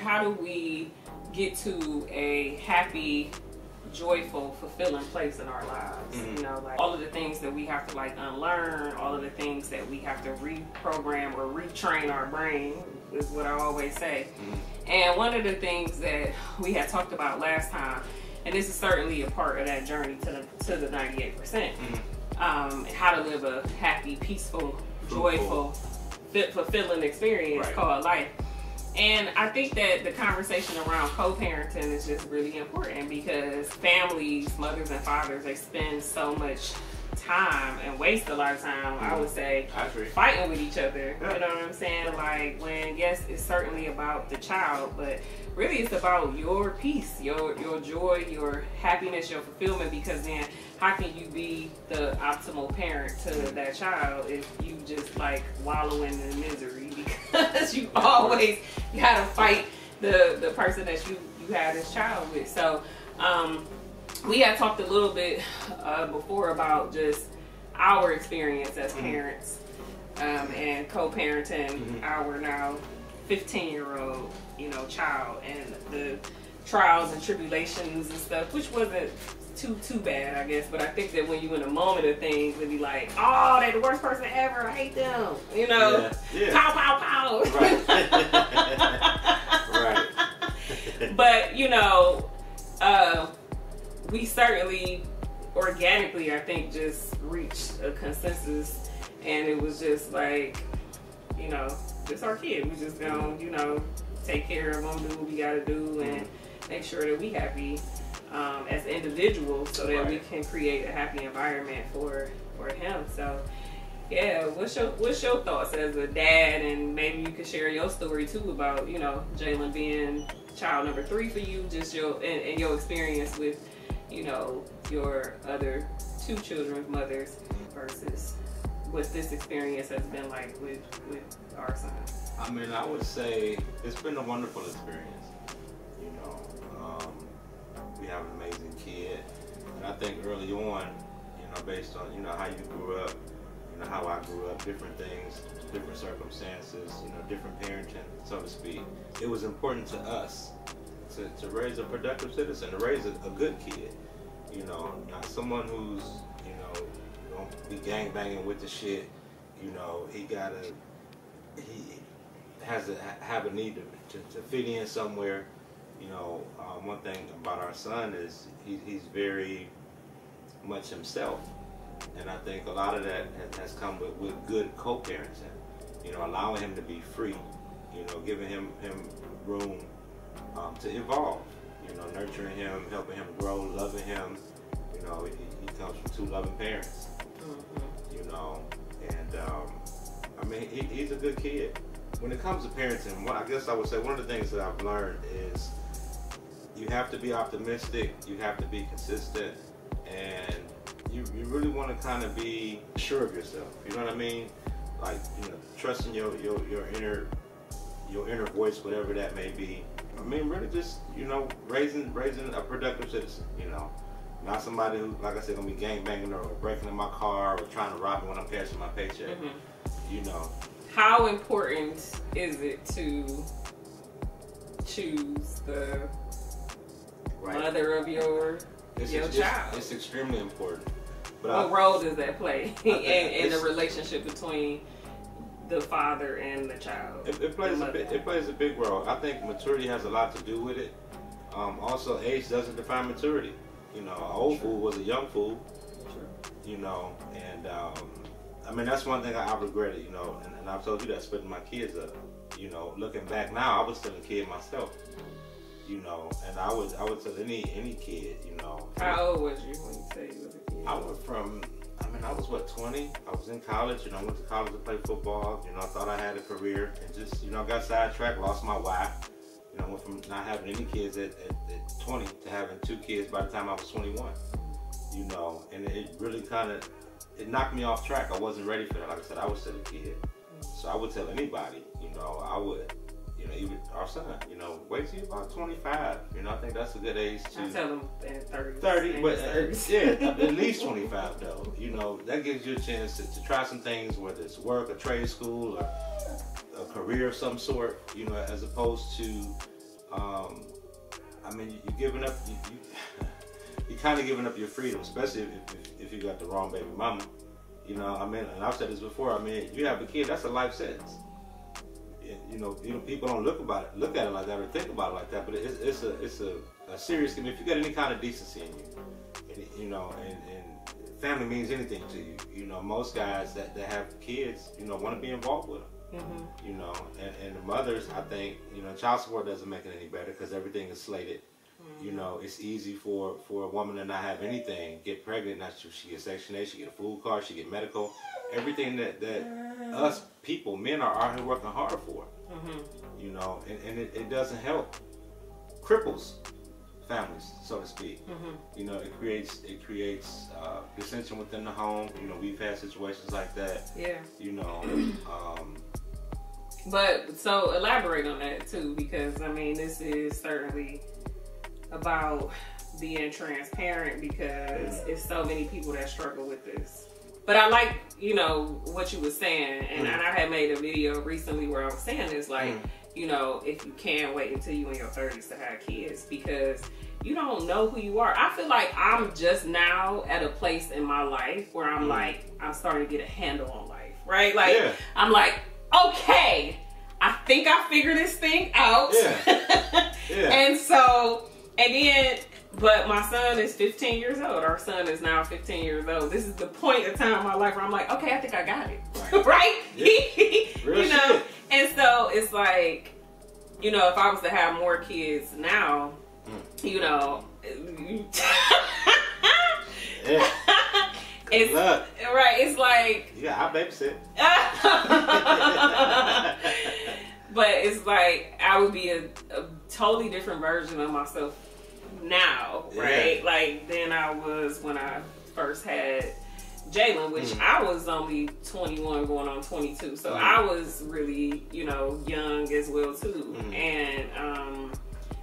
how do we get to a happy, joyful, fulfilling place in our lives? You know, like all of the things that we have to like unlearn, all of the things that we have to reprogram or retrain our brain is what I always say. And one of the things that we had talked about last time, and this is certainly a part of that journey to the 98%, how to live a happy, peaceful, joyful, fulfilling experience called life. And I think that the conversation around co-parenting is just really important because families, mothers and fathers, they spend so much time and waste a lot of time, I would say, fighting with each other. You know what I'm saying? Like, when, yes, it's certainly about the child, but really it's about your peace, your joy, your happiness, your fulfillment, because then how can you be the optimal parent to that child if you just like wallowing in misery because you always gotta fight the person that you had this child with. So we had talked a little bit before about just our experience as parents and co-parenting our now 15-year-old, you know, child, and the trials and tribulations and stuff, which wasn't too bad, I guess. But I think that when you in a moment of things, it'd be like, oh, they're the worst person ever, I hate them, you know, pow, pow, pow. Right. But, you know, we certainly organically, I think, just reached a consensus, and it was just like, you know, it's our kid. We just gonna, you know, take care of them, do what we gotta do, and make sure that we happy as individuals, so that we can create a happy environment for him. So yeah, what's your thoughts as a dad, and maybe you could share your story too about, you know, Jalen being child number 3 for you, just your and your experience with, you know, your other 2 children's mothers versus what this experience has been like with our son. I mean, I would say it's been a wonderful experience. You know, we have an amazing kid, and I think early on, you know, based on, you know, how you grew up, you know, how I grew up, different things, different circumstances, you know, different parenting, so to speak, it was important to us to raise a productive citizen, to raise a good kid. You know, not someone who's, you know, don't be gang banging with the shit. You know, he has to have a need to fit in somewhere. You know, one thing about our son is he's very much himself, and I think a lot of that has come with good co-parenting. You know, allowing him to be free. You know, giving him room to evolve. You know, nurturing him, helping him grow, loving him. You know, he comes from 2 loving parents. You know, and I mean, he's a good kid. When it comes to parenting, I guess I would say one of the things that I've learned is you have to be optimistic, you have to be consistent, and you really want to kind of be sure of yourself. You know what I mean? Like, you know, trusting your inner voice, whatever that may be. I mean, really just, you know, raising a productive citizen, you know. Not somebody who, like I said, gonna be gangbanging or breaking in my car or trying to rob me when I'm cashing my paycheck. You know. How important is it to choose the mother of your child? It's extremely important. But what role does that play in the relationship between the father and the child? It plays a big role. I think maturity has a lot to do with it. Also, age doesn't define maturity. You know, an old fool was a young fool. You know, and I mean, that's one thing I regretted. You know, and I've told you that, splitting my kids up. You know, looking back now, I was still a kid myself. You know, and I would tell any kid. You know. How old was you when you said you was a kid? I was what, 20? I was in college. You know, I went to college to play football. You know, I thought I had a career, and just, you know, got sidetracked, lost my why. You know, went from not having any kids at 20 to having 2 kids by the time I was 21. You know, and it really it knocked me off track. I wasn't ready for that. Like I said, I was still a kid. So I would tell anybody, you know, you know, even our son, you know, wait till you're about 25. You know, I think that's a good age to... I tell them at 30. 30, but yeah, at least 25 though. You know, that gives you a chance to try some things, whether it's work, a trade school, or a career of some sort, you know, as opposed to I mean, you're giving up. You're kind of giving up your freedom, especially if you got the wrong baby mama. You know, I mean, and I've said this before. I mean, you have a kid, that's a life sentence. You know, people don't look at it like that or think about it like that. But it's a serious. I mean, if you got any kind of decency in you, and, you know, and family means anything to you. You know, most guys that have kids, you know, want to be involved with them. Mm-hmm. You know, and the mothers, I think, you know, child support doesn't make it any better because everything is slated. Mm-hmm. You know, it's easy for a woman to not have anything, get pregnant, she get Section 8, she get a food card, she get medical, everything that us people, men are out here working hard for. Mm-hmm. You know, and it doesn't help. Cripples families, so to speak. Mm-hmm. You know, it creates dissension within the home. You know, we've had situations like that. Yeah. You know. But so elaborate on that too, because I mean, this is certainly about being transparent because it's so many people that struggle with this. But I like, you know, what you were saying, and I had made a video recently where I was saying this, like, you know, if you can wait until you in your 30s to have kids, because you don't know who you are. I feel like I'm just now at a place in my life where I'm like, I'm starting to get a handle on life, right? Like, I'm like, okay, I think I figured this thing out. And so, and then, but my son is 15 years old. Our son is now 15 years old. This is the point of time in my life where I'm like, okay, I think I got it. Right? You know? And so it's like, you know, if I was to have more kids now, you know, it's right. It's like, I babysit. But it's like I would be a totally different version of myself now, right? Like than I was when I first had Jalen, which I was only 21 going on 22. So I was really, you know, young as well too. And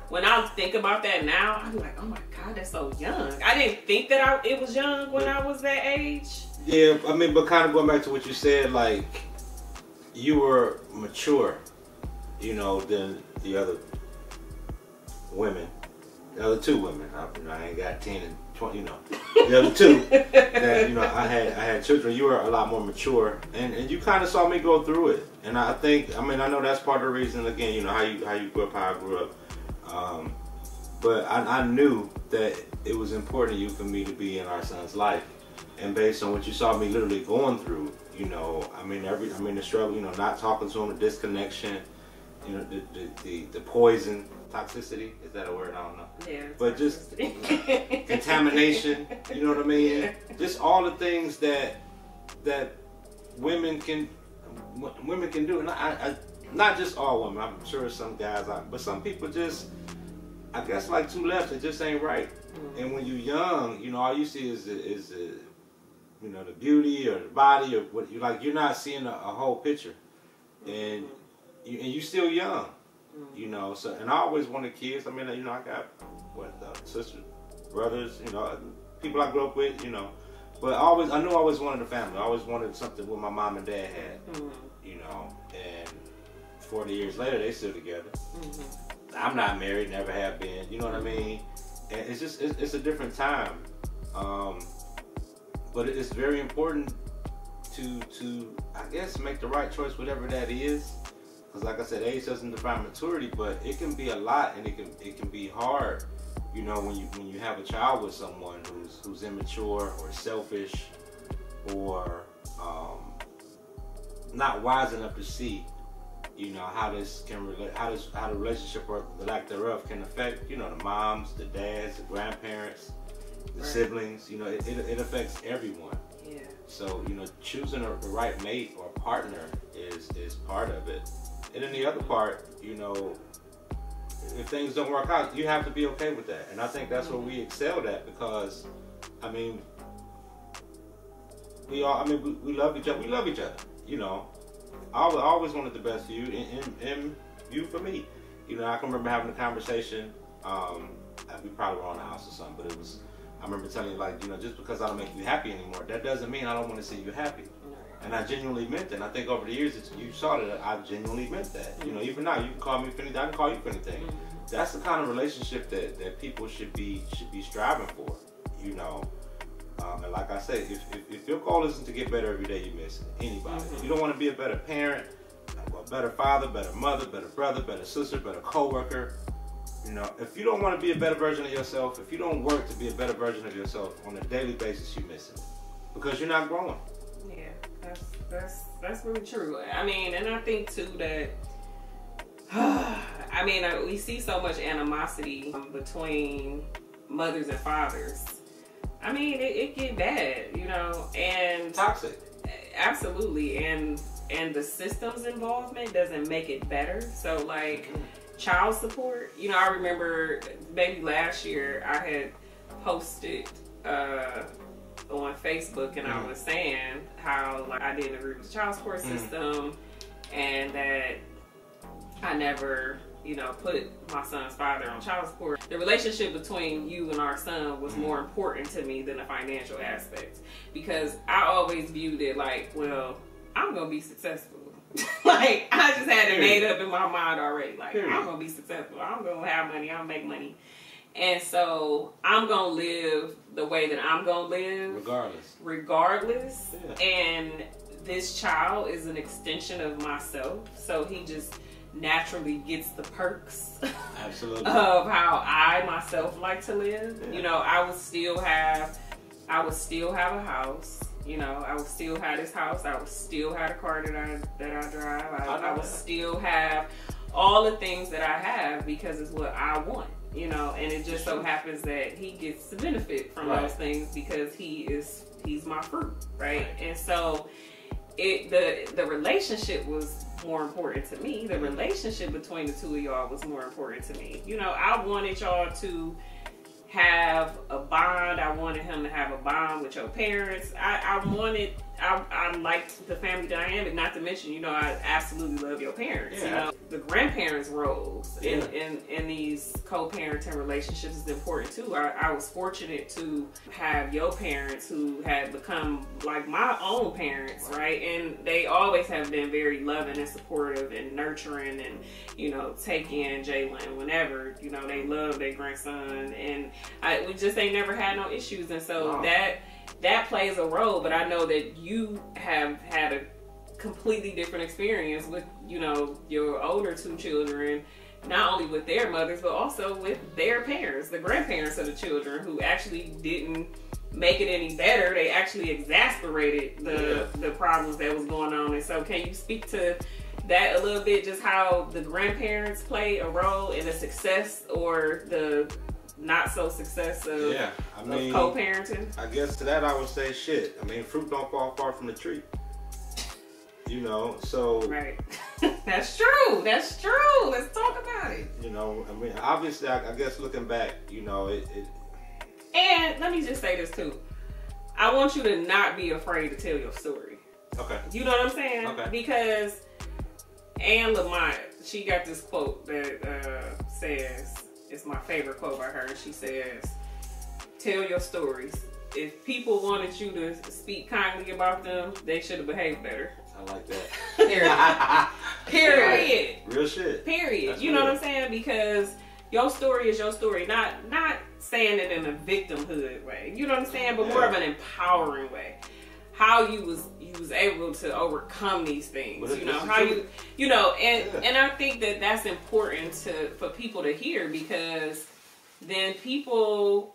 when I think about that now, I'm like, oh my God, that's so young. I didn't think that it was young when I was that age. Yeah, I mean, but kind of going back to what you said, like, you were mature, you know, than the other women. The other two women. I ain't got 10 and 20, you know. The other two that, you know, I had children. You were a lot more mature, and you kind of saw me go through it. And I think, I mean, I know that's part of the reason, again, you know, how you grew up, how I grew up. But I knew that it was important to you for me to be in our son's life. And based on what you saw me literally going through, you know, I mean, the struggle, you know, not talking to him, the disconnection, you know, the poison, toxicity, is that a word? I don't know. Yeah. But just contamination, you know what I mean? Just all the things that women can do. And I not just all women, I'm sure some guys but some people just, I guess like two lefts, it just ain't right. And when you're young, you know, all you see is you know, the beauty or the body or what you're not seeing a whole picture. And you still young, you know. So, and I always wanted kids. I mean, you know, I got sisters, brothers, you know, people I grew up with, you know. But I knew I always wanted a family. I always wanted something what my mom and dad had, you know. And 40 years later, they still together. I'm not married, never have been. You know what I mean? And it's just it's a different time. But it's very important to I guess make the right choice, whatever that is. Because like I said, age doesn't define maturity, but it can be a lot, and it can be hard. You know, when you have a child with someone who's immature or selfish or not wise enough to see, you know, how this can relate, how the relationship or the lack thereof can affect, you know, the moms, the dads, the grandparents, the siblings. You know, it affects everyone. Yeah. So, you know, choosing the right mate or partner is part of it. And then the other part, you know, if things don't work out, you have to be okay with that. And I think that's what we excelled at, because, I mean, we love each other. We love each other, you know. I always wanted the best for you, and you for me. You know, I can remember having a conversation. We probably were on the house or something, but I remember telling you, like, you know, just because I don't make you happy anymore, that doesn't mean I don't want to see you happy. And I genuinely meant that. And I think over the years, you saw that I genuinely meant that. You know, even now, you can call me for anything. I can call you for anything. that's the kind of relationship that people should be striving for, you know. And like I said, if your goal isn't to get better every day, you're missing anybody. If you don't want to be a better parent, a better father, better mother, better brother, better sister, better coworker, you know, if you don't want to be a better version of yourself, if you don't work to be a better version of yourself on a daily basis, you're missing because you're not growing. Yeah, that's really true. I mean, and I think too that I mean, we see so much animosity between mothers and fathers. I mean, it get bad, you know, and Toxic. Absolutely, and the system's involvement doesn't make it better. So like child support, you know, I remember maybe last year I had posted on Facebook and I was saying how like I didn't agree with the child support system and that I never, you know, put my son's father on child support. The relationship between you and our son was more important to me than the financial aspect, because I always viewed it like, well, I'm gonna be successful. Like I just had it made up in my mind already. Like I'm gonna be successful. I'm gonna have money. I'll make money, and so I'm gonna live the way that I'm gonna live, regardless. Yeah. And this child is an extension of myself, so he just naturally gets the perks absolutely of how I myself like to live. Yeah. You know, I would still have a house. You know, I would still have this house. I would still have a car that I drive. I would still have all the things that I have because it's what I want. You know, and it just so happens that he gets to benefit from those things because he's my fruit, right? And so the relationship was more important to me. The relationship between the two of y'all was more important to me. You know, I wanted y'all to have a bond. I wanted him to have a bond with your parents. I liked the family dynamic, not to mention, you know, I absolutely love your parents. Yeah. You know, the grandparents' roles in these co-parenting relationships is important too. I was fortunate to have your parents who had become like my own parents, right? And they always have been very loving and supportive and nurturing and, you know, take in Jalen whenever, you know, they love their grandson. And we just ain't never had no issues. And so that plays a role, but I know that you have had a completely different experience with, you know, your older two children, not only with their mothers, but also with their parents, the grandparents of the children, who actually didn't make it any better. They actually exasperated the problems that was going on. And so can you speak to that a little bit, just how the grandparents play a role in the success or the not so success of, of co-parenting? I guess to that I would say shit. I mean, fruit don't fall far from the tree. You know, so right. That's true. That's true. Let's talk about it. You know, I mean, obviously, I guess looking back, you know, And let me just say this too. I want you to not be afraid to tell your story. Okay. You know what I'm saying? Okay. Because Anne Lamott, she got this quote that says, it's my favorite quote by her. She says, "Tell your stories. If people wanted you to speak kindly about them, they should have behaved better." I like that. Period. Real shit. Period. You know what I'm saying? Because your story is your story. Not saying it in a victimhood way. You know what I'm saying? But more of an empowering way. How you was able to overcome these things. You know, how you know, and I think that that's important for people to hear, because then people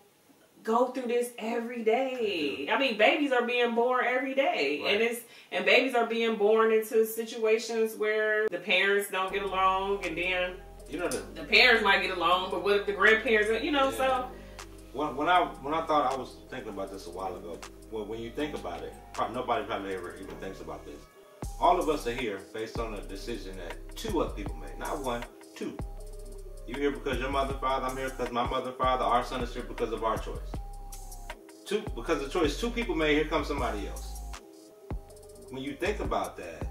go through this every day. I mean, babies are being born every day, right. and babies are being born into situations where the parents don't get along, and then you know the parents might get along, but what if the grandparents? You know, so. When I thought, I was thinking about this a while ago. Well, when you think about it, nobody probably ever even thinks about this. All of us are here based on a decision that two other people made, not one, two. You're here because your mother, father. I'm here because my mother, father. Our son is here because of our choice. Because of the choice two people made. Here comes somebody else. When you think about that,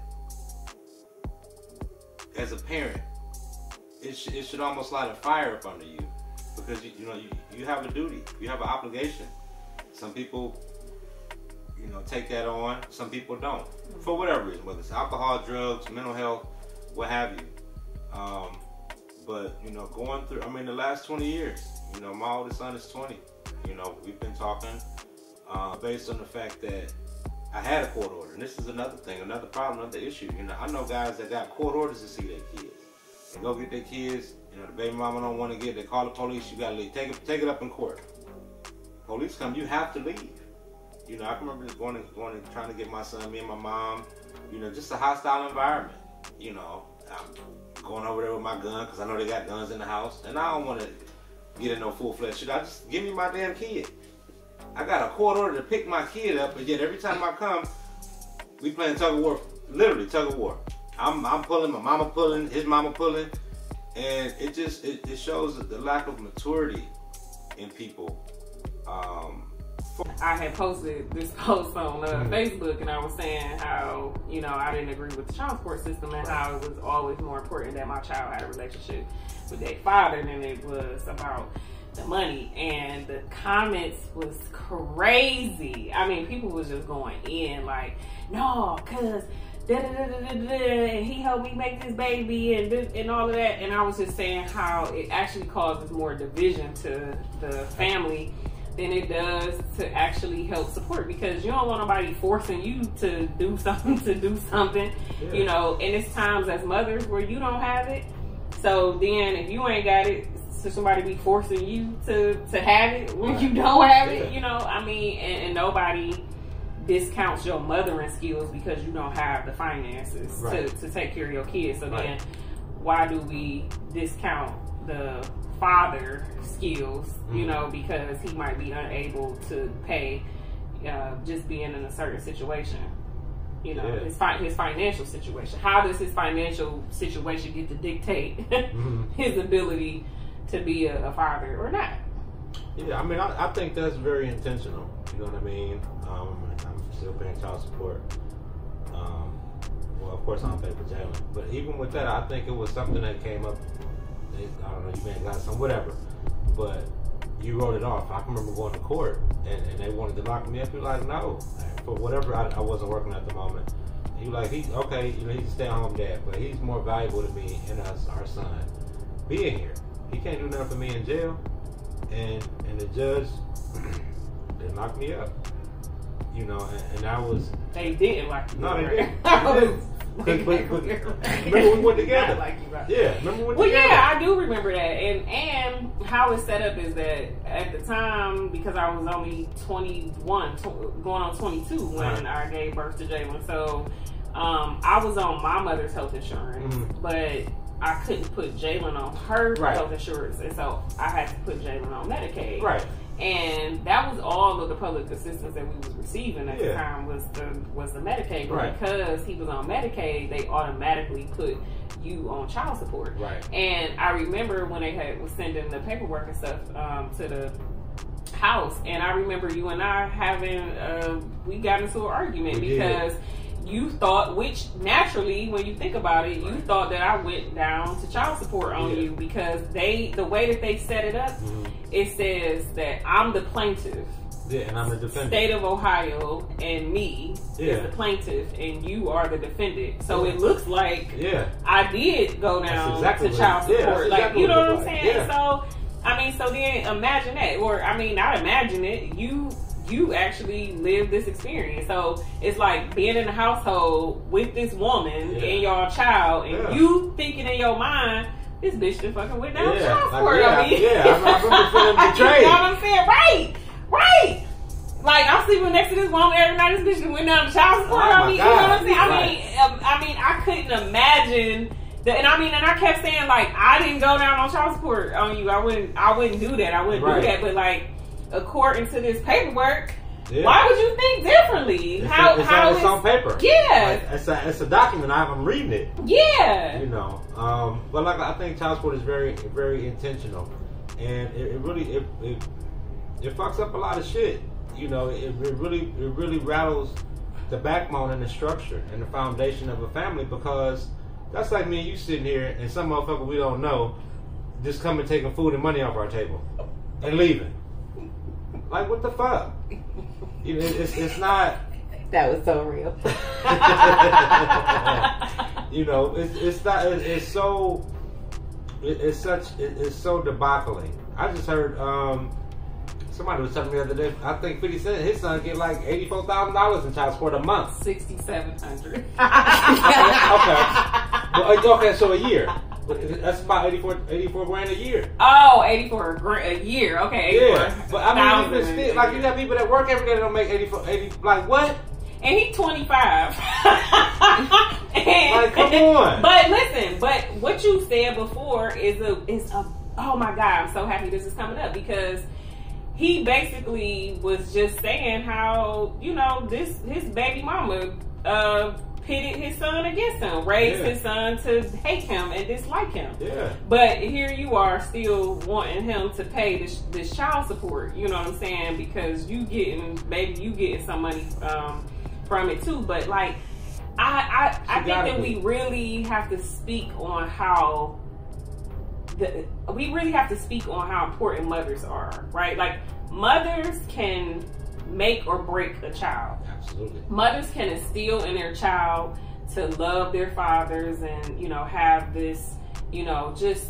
as a parent, it should almost light a fire up under you, because you have a duty, you have an obligation. Some people, you know, take that on. Some people don't, for whatever reason, whether it's alcohol, drugs, mental health, what have you. But, you know, going through, I mean, the last 20 years, you know, my oldest son is 20. You know, we've been talking based on the fact that I had a court order. And this is another thing, another problem, another issue. You know, I know guys that got court orders to see their kids. They go get their kids, you know, the baby mama don't want to get, they call the police, you got to leave. Take it up in court. Police come, you have to leave. You know, I can remember just going and trying to get my son, me and my mom, you know, just a hostile environment. You know, I'm going over there with my gun because I know they got guns in the house. And I don't want to get in no full-fledged shit. I just give me my damn kid. I got a court order to pick my kid up, but yet every time I come, we playing tug of war, literally tug of war. I'm pulling, my mama pulling, his mama pulling, and it shows the lack of maturity in people. I had posted this post on Facebook, and I was saying how, you know, I didn't agree with the child support system and how it was always more important that my child had a relationship with their father than it was about the money. And the comments was crazy. I mean, people was just going in like, no, cause and he helped me make this baby and all of that. And I was just saying how it actually causes more division to the family than it does to actually help support, because you don't want nobody forcing you to do something, yeah. You know, and it's times as mothers where you don't have it. So then if you ain't got it, so somebody be forcing you to have it when you don't have it, you know, I mean, and nobody discounts your mothering skills because you don't have the finances to take care of your kids. So then why do we discount the father skills, you know, because he might be unable to pay just being in a certain situation, you know, his financial situation. How does his financial situation get to dictate his ability to be a father or not? Yeah, I mean, I think that's very intentional. You know what I mean? I'm still paying child support. Well, of course, I don't pay for Jalen. But even with that, I think it was something that came up. I don't know, you may have got some, whatever. But you wrote it off. I can remember going to court, and they wanted to lock me up. You're like, no. For whatever, I wasn't working at the moment. You like, okay, you know, he's a stay-at-home dad, but he's more valuable to me and us, our son, being here. He can't do nothing for me in jail. And the judge, they locked me up. You know, and that was... They didn't lock you up. No, they didn't. Remember we went together. Like you, right? Yeah, remember we went well, together. Yeah, I do remember that. And how it's set up is that at the time, because I was only 21, going on 22 when I gave birth to Jalen. So I was on my mother's health insurance, but I couldn't put Jalen on her health insurance, and so I had to put Jalen on Medicaid. Right. And that was all of the public assistance that we was receiving at the time was the Medicaid. But because he was on Medicaid, they automatically put you on child support. Right. And I remember when they was sending the paperwork and stuff to the house, and I remember you and I we got into an argument because you thought, which naturally, when you think about it, you thought that I went down to child support on you because the way that they set it up, it says that I'm the plaintiff. Yeah, and I'm the defendant. State of Ohio and me is the plaintiff, and you are the defendant. So it looks like I did go down to child support. Like, you know what I'm saying? Yeah. So, I mean, so then imagine that. Or, I mean, not imagine it. You actually lived this experience. So it's like being in a household with this woman and your child, and you thinking in your mind, this bitch just fucking went down child support on me. I remember feeling betrayed. You know what I'm saying? Right. Like, I'm sleeping next to this woman every night. This bitch just went down to child support on me. You know what I'm saying? I mean, I couldn't imagine that. And I kept saying, like, I didn't go down on child support on you. I wouldn't do that. I wouldn't do that. But like, according to this paperwork, why would you think differently? It's on paper. Yeah. Like, it's a document. I'm reading it. Yeah. You know. But like, I think child support is very, very intentional, and it really fucks up a lot of shit. You know, it really rattles the backbone and the structure and the foundation of a family, because that's like me and you sitting here and some motherfucker we don't know just coming taking food and money off our table and leaving. Like, what the fuck? You know, it's not. That was so real. You know, it's not. It's so. it's so debacling. I just heard somebody was telling me the other day. I think 50 Cent, his son get like $84,000 in child support a month. $6,700. Okay, so a year. That's about 84 grand a year. Oh, 84 grand a year. Okay, 84. Yeah, but I mean, even still, like you got people that work every day that don't make 80. Like what? And he's 25. Like, come on. But listen, what you said before is a oh my God, I'm so happy this is coming up, because he basically was just saying how, you know, his baby mama pitted his son against him, raised his son to hate him and dislike him. Yeah. But here you are still wanting him to pay this child support, you know what I'm saying? Because you getting some money from it too. But like, I think that we really have to speak on how important mothers are, right? Like, mothers can make or break a child. Absolutely. Mothers can instill in their child to love their fathers and, you know, have this, you know, just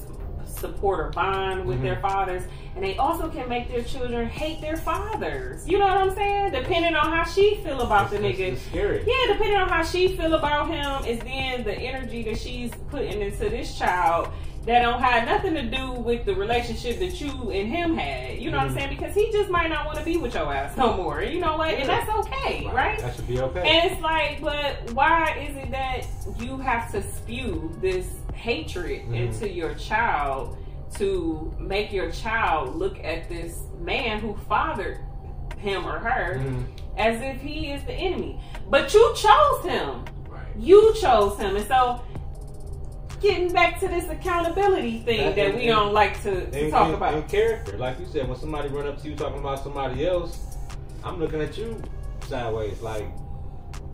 support or bond with their fathers. And they also can make their children hate their fathers. You know what I'm saying? Depending on how she feel about the nigga. It's scary. Yeah, depending on how she feel about him is then the energy that she's putting into this child that don't have nothing to do with the relationship that you and him had. You know what I'm saying? Because he just might not want to be with your ass no more. You know what? And that's okay, right? That should be okay. And it's like, but why is it that you have to spew this hatred into your child to make your child look at this man who fathered him or her as if he is the enemy? But you chose him. Right. You chose him. And so, getting back to this accountability thing that we don't like to talk about. In character, like you said, when somebody run up to you talking about somebody else, I'm looking at you sideways. Like,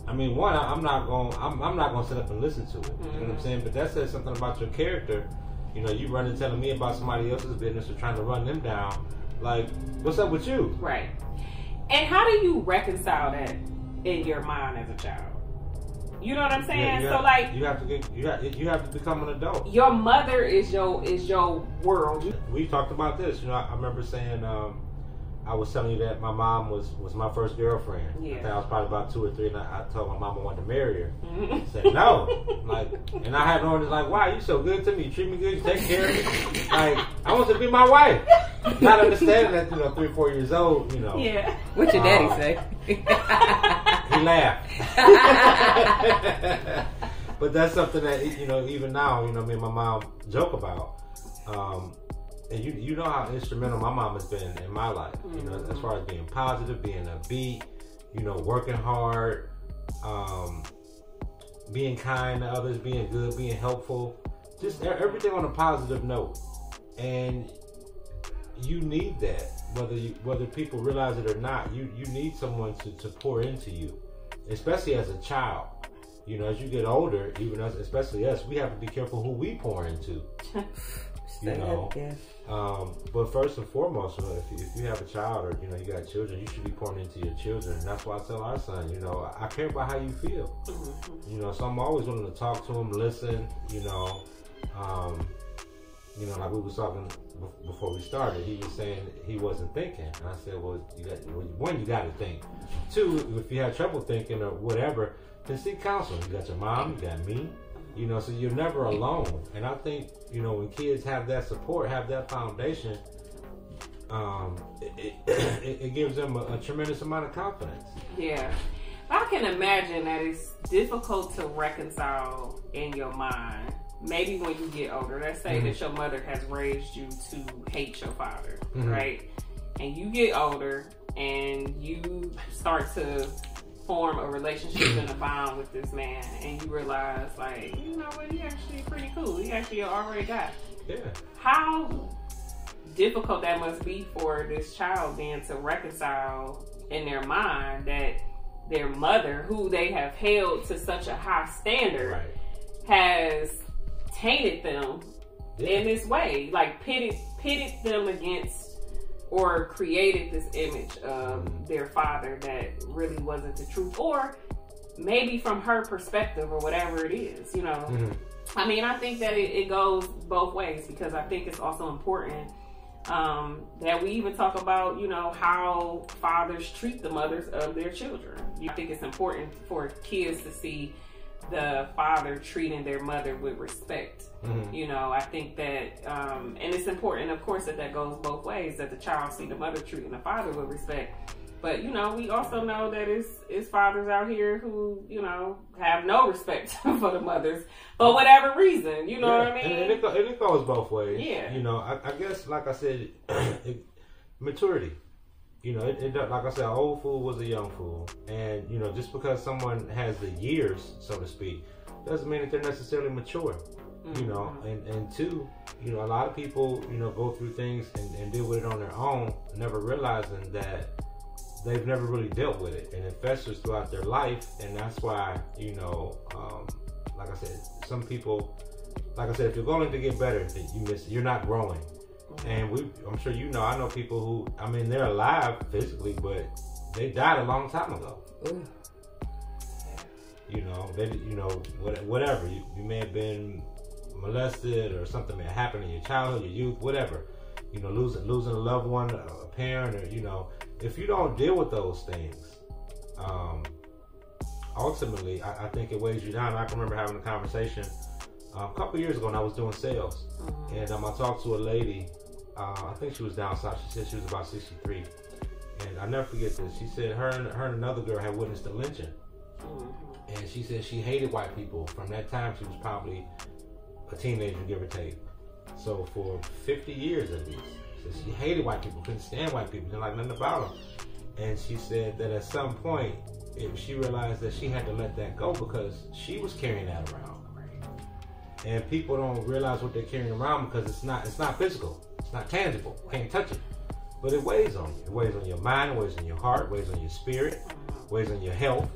I mean, one, I'm not gonna sit up and listen to it. You know what I'm saying? But that says something about your character. You know, you running telling me about somebody else's business or trying to run them down. Like, what's up with you? Right. And how do you reconcile that in your mind as a child? You know what I'm saying? Yeah, so like, you have to become an adult. Your mother is your world. We talked about this. You know, I remember saying, I was telling you that my mom was my first girlfriend. Yeah. I think I was probably about 2 or 3, and I told my mom I wanted to marry her. I said no, like, and I had no one like, wow, you so good to me, you treat me good, you take care of me. Like, I want to be my wife. Not understanding that, 3 or 4 years old, Yeah. What your daddy say? He laughed. But that's something that, even now, me and my mom joke about. And you know how instrumental my mom has been in my life. As far as being positive, being upbeat, working hard, being kind to others, being good, being helpful, just everything on a positive note. And you need that, whether people realize it or not. You need someone to pour into you, especially as a child. As you get older, especially us, we have to be careful who we pour into. But first and foremost, if you have a child or you got children, you should be pouring into your children. And that's why I tell our son, I care about how you feel. So I'm always willing to talk to him, listen. Like we was talking before we started, he was saying he wasn't thinking. And I said, well, you got to think. 2, if you have trouble thinking or whatever, then seek counsel. You got your mom, you got me. So you're never alone. And I think, when kids have that support, have that foundation, it gives them a tremendous amount of confidence. Yeah. I can imagine that it's difficult to reconcile in your mind. Maybe when you get older. Let's say that your mother has raised you to hate your father, right? And you get older and you start to form a relationship and a bond with this man, and you realize, like, you know what, he actually pretty cool. He actually already got. Yeah. How difficult that must be for this child then to reconcile in their mind that their mother, who they have held to such a high standard, has tainted them in this way, like pitted them against or created this image of their father that really wasn't the truth, or maybe from her perspective or whatever it is, I mean, I think that it goes both ways, because I think it's also important that we even talk about, you know, how fathers treat the mothers of their children. I think it's important for kids to see the father treating their mother with respect. Mm-hmm. You know, I think that, and it's important, of course, that goes both ways, that the child see the mother treating the father with respect. But, you know, we also know that it's fathers out here who, you know, have no respect for the mothers for whatever reason. You know what I mean? And it goes both ways. Yeah. You know, I guess, like I said, maturity. You know, like I said, an old fool was a young fool. And, you know, just because someone has the years, so to speak, doesn't mean that they're necessarily mature. Mm-hmm. You know, and two, you know, a lot of people, you know, go through things and deal with it on their own, never realizing that they've never really dealt with it, and it festers throughout their life. And that's why, you know, like I said, some people, like I said, if you're going to get better, you're not growing. And I'm sure you know, I know people who, I mean, they're alive physically, but they died a long time ago. Ooh. You know, whatever. You may have been molested, or something may have happened in your childhood, your youth, whatever. You know, losing a loved one, a parent, or, you know, if you don't deal with those things, ultimately, I think it weighs you down. I can remember having a conversation a couple years ago when I was doing sales, and I talked to a lady. I think she was down south. She said she was about 63, and I never forget this. She said her and another girl had witnessed a lynching, and she said she hated white people. From that time, she was probably a teenager, give or take. So for 50 years at least. She hated white people, couldn't stand white people, didn't like nothing about them. And she said that at some point, she realized that she had to let that go, because she was carrying that around. And people don't realize what they're carrying around, because it's not physical, it's not tangible, can't touch it. But it weighs on you. It weighs on your mind, it weighs on your heart, it weighs on your spirit, it weighs on your health.